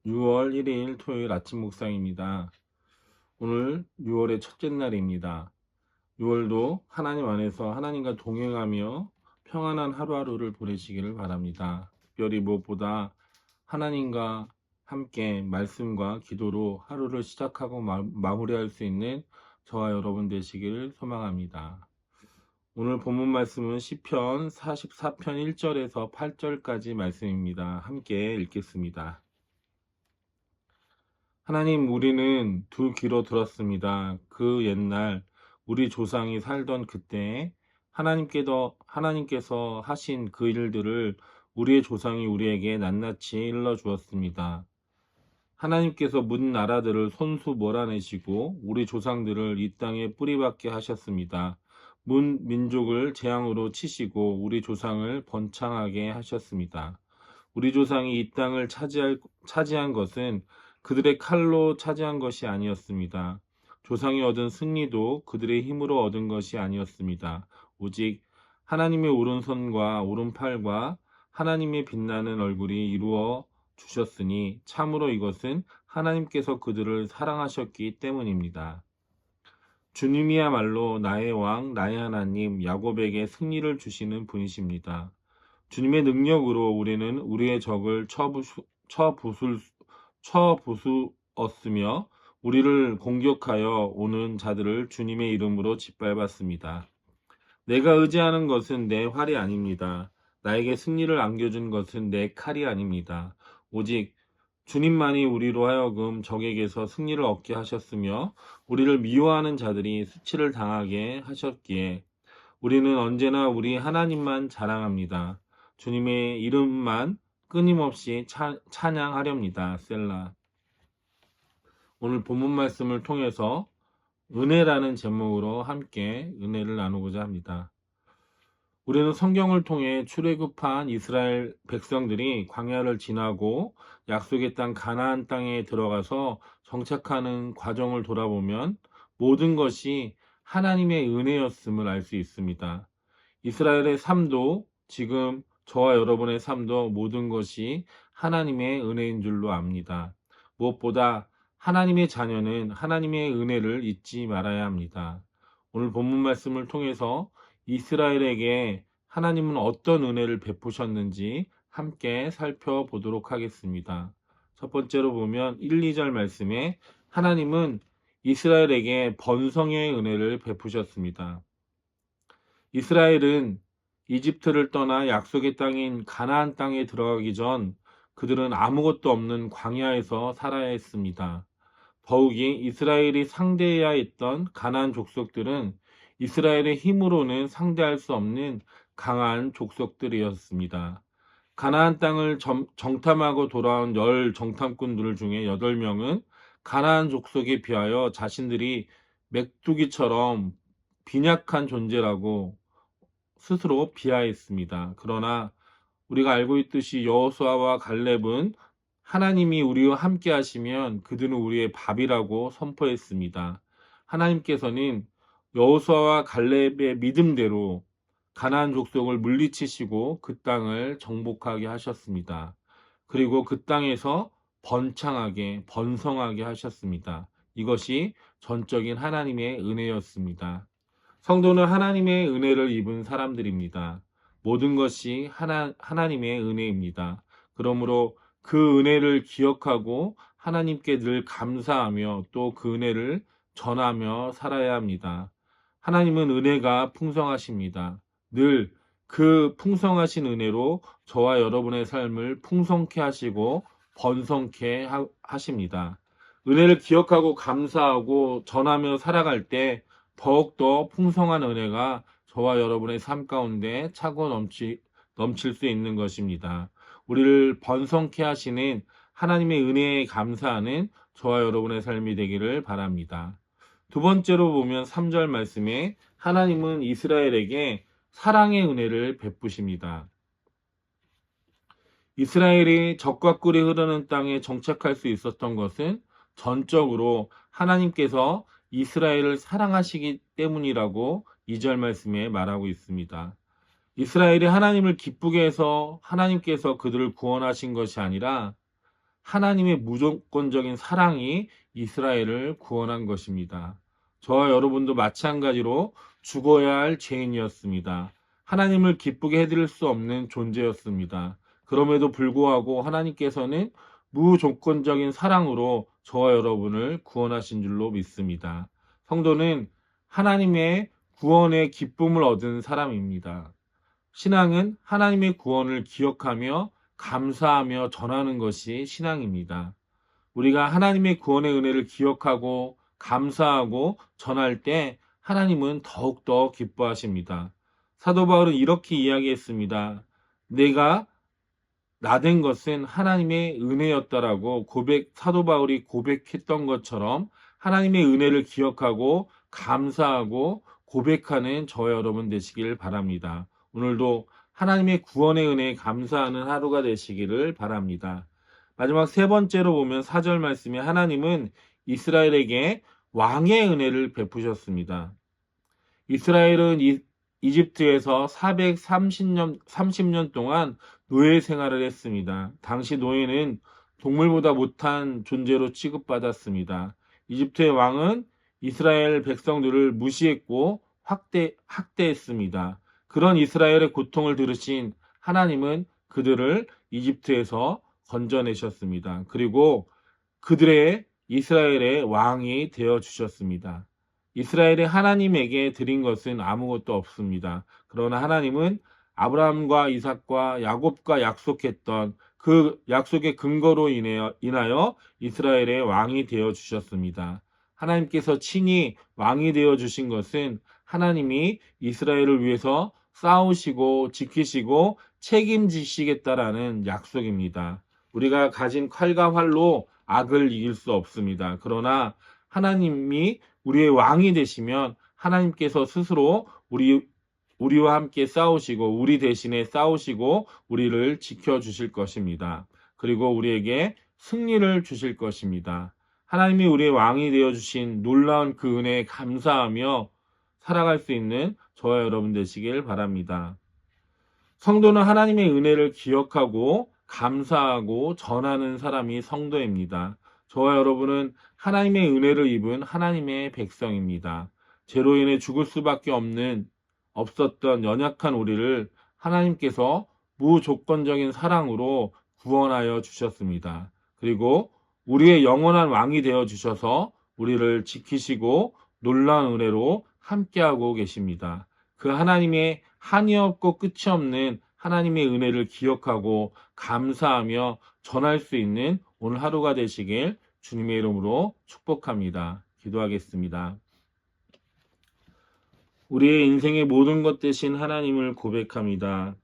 6월 1일 토요일 아침 묵상입니다. 오늘 6월의 첫째 날입니다. 6월도 하나님 안에서 하나님과 동행하며 평안한 하루하루를 보내시기를 바랍니다. 특별히 무엇보다 하나님과 함께 말씀과 기도로 하루를 시작하고 마무리할 수 있는 저와 여러분 되시기를 소망합니다. 오늘 본문 말씀은 시편 44편 1절에서 8절까지 말씀입니다. 함께 읽겠습니다. 하나님, 우리는 두 귀로 들었습니다. 그 옛날 우리 조상이 살던 그때에 하나님께서 하신 그 일들을 우리의 조상이 우리에게 낱낱이 일러 주었습니다. 하나님께서 문 나라들을 손수 몰아내시고 우리 조상들을 이 땅에 뿌리박게 하셨습니다. 문 민족을 재앙으로 치시고 우리 조상을 번창하게 하셨습니다. 우리 조상이 이 땅을 차지한 것은 그들의 칼로 차지한 것이 아니었습니다. 조상이 얻은 승리도 그들의 힘으로 얻은 것이 아니었습니다. 오직 하나님의 오른손과 오른팔과 하나님의 빛나는 얼굴이 이루어 주셨으니 참으로 이것은 하나님께서 그들을 사랑하셨기 때문입니다. 주님이야말로 나의 왕, 나의 하나님, 야곱에게 승리를 주시는 분이십니다. 주님의 능력으로 우리는 우리의 적을 쳐부수었으며 우리를 공격하여 오는 자들을 주님의 이름으로 짓밟았습니다. 내가 의지하는 것은 내 활이 아닙니다. 나에게 승리를 안겨준 것은 내 칼이 아닙니다. 오직 주님만이 우리로 하여금 적에게서 승리를 얻게 하셨으며 우리를 미워하는 자들이 수치를 당하게 하셨기에 우리는 언제나 우리 하나님만 자랑합니다. 주님의 이름만 끊임없이 찬양하렵니다. 셀라. 오늘 본문 말씀을 통해서 은혜라는 제목으로 함께 은혜를 나누고자 합니다. 우리는 성경을 통해 출애굽한 이스라엘 백성들이 광야를 지나고 약속의 땅 가나안 땅에 들어가서 정착하는 과정을 돌아보면 모든 것이 하나님의 은혜였음을 알 수 있습니다. 이스라엘의 삶도 지금 저와 여러분의 삶도 모든 것이 하나님의 은혜인 줄로 압니다. 무엇보다 하나님의 자녀는 하나님의 은혜를 잊지 말아야 합니다. 오늘 본문 말씀을 통해서 이스라엘에게 하나님은 어떤 은혜를 베푸셨는지 함께 살펴보도록 하겠습니다. 첫 번째로 보면 1, 2절 말씀에 하나님은 이스라엘에게 번성의 은혜를 베푸셨습니다. 이스라엘은 이집트를 떠나 약속의 땅인 가나안 땅에 들어가기 전 그들은 아무것도 없는 광야에서 살아야 했습니다. 더욱이 이스라엘이 상대해야 했던 가나안 족속들은 이스라엘의 힘으로는 상대할 수 없는 강한 족속들이었습니다. 가나안 땅을 정탐하고 돌아온 10 정탐꾼들 중에 8명은 가나안 족속에 비하여 자신들이 메뚜기처럼 빈약한 존재라고 스스로 비하했습니다. 그러나 우리가 알고 있듯이 여호수아와 갈렙은 하나님이 우리와 함께 하시면 그들은 우리의 밥이라고 선포했습니다. 하나님께서는 여호수아와 갈렙의 믿음대로 가나안 족속을 물리치시고 그 땅을 정복하게 하셨습니다. 그리고 그 땅에서 번성하게 하셨습니다. 이것이 전적인 하나님의 은혜였습니다. 성도는 하나님의 은혜를 입은 사람들입니다. 모든 것이 하나님의 은혜입니다. 그러므로 그 은혜를 기억하고 하나님께 늘 감사하며 또 그 은혜를 전하며 살아야 합니다. 하나님은 은혜가 풍성하십니다. 늘 그 풍성하신 은혜로 저와 여러분의 삶을 풍성케 하시고 번성케 하십니다. 은혜를 기억하고 감사하고 전하며 살아갈 때 더욱더 풍성한 은혜가 저와 여러분의 삶 가운데 차고 넘칠 수 있는 것입니다. 우리를 번성케 하시는 하나님의 은혜에 감사하는 저와 여러분의 삶이 되기를 바랍니다. 두 번째로 보면 3절 말씀에 하나님은 이스라엘에게 사랑의 은혜를 베푸십니다. 이스라엘이 적과 꿀이 흐르는 땅에 정착할 수 있었던 것은 전적으로 하나님께서 이스라엘을 사랑하시기 때문이라고 2절 말씀에 말하고 있습니다. 이스라엘이 하나님을 기쁘게 해서 하나님께서 그들을 구원하신 것이 아니라 하나님의 무조건적인 사랑이 이스라엘을 구원한 것입니다. 저와 여러분도 마찬가지로 죽어야 할 죄인이었습니다. 하나님을 기쁘게 해드릴 수 없는 존재였습니다. 그럼에도 불구하고 하나님께서는 무조건적인 사랑으로 저와 여러분을 구원하신 줄로 믿습니다. 성도는 하나님의 구원의 기쁨을 얻은 사람입니다. 신앙은 하나님의 구원을 기억하며 감사하며 전하는 것이 신앙입니다. 우리가 하나님의 구원의 은혜를 기억하고 감사하고 전할 때 하나님은 더욱더 기뻐하십니다. 사도 바울은 이렇게 이야기했습니다. 내가 나된 것은 하나님의 은혜였다라고 사도 바울이 고백했던 것처럼 하나님의 은혜를 기억하고 감사하고 고백하는 저와 여러분 되시길 바랍니다. 오늘도 하나님의 구원의 은혜에 감사하는 하루가 되시기를 바랍니다. 마지막 세 번째로 보면 4절 말씀에 하나님은 이스라엘에게 왕의 은혜를 베푸셨습니다. 이스라엘은 이집트에서 430년 동안 노예 생활을 했습니다. 당시 노예는 동물보다 못한 존재로 취급받았습니다. 이집트의 왕은 이스라엘 백성들을 무시했고 학대했습니다. 그런 이스라엘의 고통을 들으신 하나님은 그들을 이집트에서 건져내셨습니다. 그리고 그들의 이스라엘의 왕이 되어 주셨습니다. 이스라엘이 하나님에게 드린 것은 아무것도 없습니다. 그러나 하나님은 아브라함과 이삭과 야곱과 약속했던 그 약속의 근거로 인하여 이스라엘의 왕이 되어 주셨습니다. 하나님께서 친히 왕이 되어 주신 것은 하나님이 이스라엘을 위해서 싸우시고 지키시고 책임지시겠다라는 약속입니다. 우리가 가진 칼과 활로 악을 이길 수 없습니다. 그러나 하나님이 우리의 왕이 되시면 하나님께서 스스로 우리와 함께 싸우시고 우리 대신에 싸우시고 우리를 지켜주실 것입니다. 그리고 우리에게 승리를 주실 것입니다. 하나님이 우리의 왕이 되어주신 놀라운 그 은혜에 감사하며 살아갈 수 있는 저와 여러분 되시길 바랍니다. 성도는 하나님의 은혜를 기억하고 감사하고 전하는 사람이 성도입니다. 저와 여러분은 하나님의 은혜를 입은 하나님의 백성입니다. 죄로 인해 죽을 수밖에 없었던 연약한 우리를 하나님께서 무조건적인 사랑으로 구원하여 주셨습니다. 그리고 우리의 영원한 왕이 되어 주셔서 우리를 지키시고 놀라운 은혜로 함께하고 계십니다. 그 하나님의 한이 없고 끝이 없는 하나님의 은혜를 기억하고 감사하며 전할 수 있는 오늘 하루가 되시길 주님의 이름으로 축복합니다. 기도하겠습니다. 우리의 인생의 모든 것 되신 하나님을 고백합니다.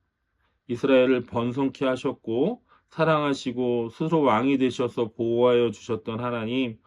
이스라엘을 번성케 하셨고 사랑하시고 스스로 왕이 되셔서 보호하여 주셨던 하나님,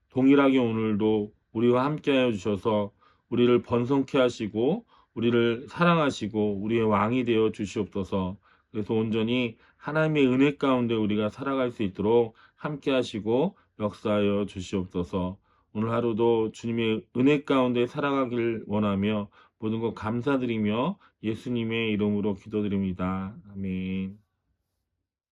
동일하게 오늘도 우리와 함께하여 주셔서 우리를 번성케 하시고 우리를 사랑하시고 우리의 왕이 되어 주시옵소서. 그래서 온전히 하나님의 은혜 가운데 우리가 살아갈 수 있도록 함께 하시고 역사하여 주시옵소서. 오늘 하루도 주님의 은혜 가운데 살아가길 원하며 모든 것 감사드리며 예수님의 이름으로 기도드립니다. 아멘.